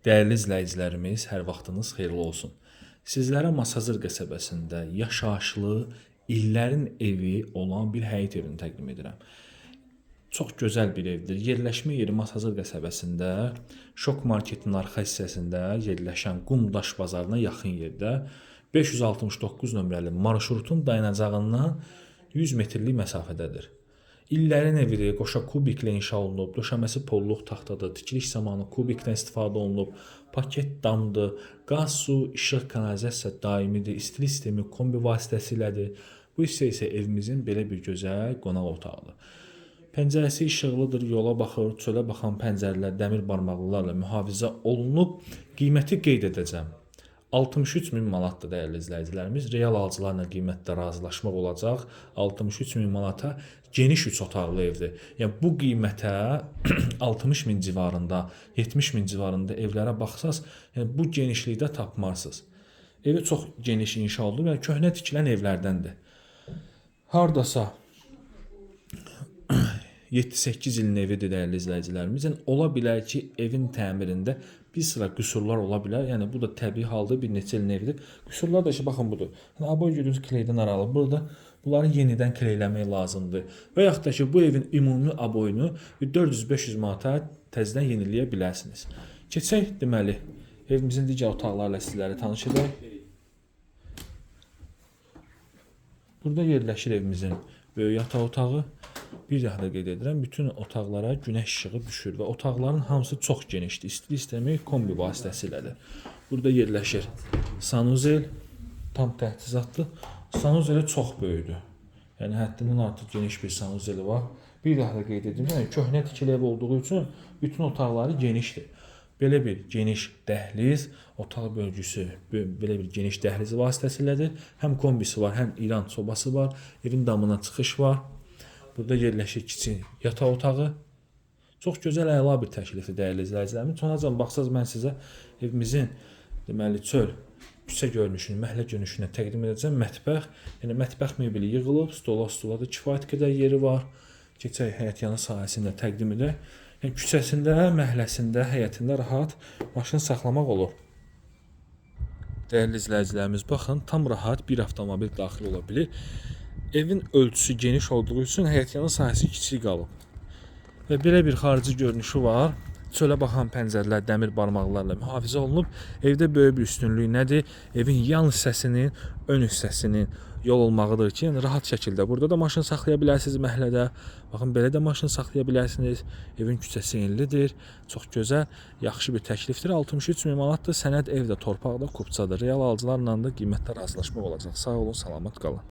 Dəyərli izləyicilərimiz, hər vaxtınız xeyirli olsun. Sizlərə Masazır qəsəbəsində yaşayışlı, illərin evi olan bir həyət evini təqdim edirəm. Çox gözəl bir evdir. Yerləşmə yeri Masazır qəsəbəsində, Şok Marketin arxa hissəsində yerləşən Qumdaş bazarına yaxın yerdə 569 nömrəli marşrutun dayanacağından 100 metrlik məsafədədir. İllərin evidir, qoşa kubiklə inşa olunub, döşəməsi polluq taxtadır, tikiliş zamanı kubikdən istifadə olunub, paket damdır, qaz, su, işıq, kanalizasiya daimidir, istilik sistemi kombi vasitəsilədir. Bu hissə isə evimizin belə bir gözəl qonaq otağıdır. Pəncərəsi işıqlıdır, yola baxır, çölə baxan pəncərələr dəmir barmaqlılarla mühafizə olunub. Qiyməti qeyd edəcəm. 63.000 manatdır dəyərli izləyicilərimiz. Real alıcılarla qiymətdə razılaşmaq olacaq. 63.000 manata geniş 3 otaqlı evdir. Yəni bu qiymətə 60.000 civarında, 70.000 civarında evlərə baxsaz, yəni bu genişlikdə tapmarsınız. Evi çox geniş inşa olunub, yəni köhnə tikilən evlərdəndir. Hardasa 7-8 ilin evidir dəyərli izləyicilərimiz. Yəni ola bilər ki, evin təmirində bir sıra qüsurlar ola bilər. Yəni bu da təbii halda bir neçə ilin evidir. Qüsurlar da baxın budur. Yəni aboy gördüyünüz kleydən aralı. Burada bunları yenidən kleyləmək lazımdır. Və yaxud da ki, bu evin ümumi aboyunu 400-500 manata təzədən yeniləyə bilərsiniz. Keçək deməli evimizin digər otaqlarla sizləri tanış edək. Burada yerləşir evimizin böyük yataq otağı. Bir daha da qeyd edirəm, bütün otaqlara günəş işığı düşür və otaqların hamısı çox genişdir. İstilik sistemi kombi vasitəsilədir. Burada yerləşir sanuzel, tam təchizatlı. Sanuzeli çox böyükdür. Yəni həddindən artıq geniş bir sanuzeli var. Bir daha da qeyd edirəm, yəni köhnə tikili ev olduğu üçün bütün otaqları genişdir. Belə bir geniş dəhliz, otaq bölgüsü belə bir geniş dəhliz vasitəsilədir. Həm kombisi var, həm İran sobası var. Evin damına çıxış var. Burada yerləşir kiçik yataq otağı. Çox gözəl, əla bir təklifdir dəyərli izləyicilərimiz. Sonacan baxsaz mən sizə evimizin deməli çöl küçə görünüşünü, məhəllə görünüşünü təqdim edəcəm. Mətbəx, yəni mətbəx mebeli yığılıb, stula da kifayət qədər yeri var. Keçək həyətyanı sahəsində təqdim edək. Yəni küçəsində, məhəlləsində, həyətində rahat maşın saxlamaq olur. Dəyərli izləyicilərimiz, baxın, tam rahat bir avtomobil daxil ola bilir. Evin ölçüsü geniş olduğu üçün həyətyanı sahəsi kiçik qalıb. Və belə bir xarici görünüşü var. Çölə baxan pəncərələr dəmir barmaqlarla mühafizə olunub. Evdə böyük bir üstünlük nədir? Evin yan hissəsinin, ön hissəsinin yol olmağıdır ki, yəni rahat şəkildə burada da maşın saxlaya bilərsiniz məhəllədə. Baxın, belə də maşın saxlaya bilərsiniz. Evin küçəsi enlidir. Çox gözəl, yaxşı bir təklifdir. 63.000 manatdır. Sənəd evdə, torpaqda, kupçadır. Real alıcılarla da qiymətdə razılaşmaq olacaq. Sağ olun, salamat qalın.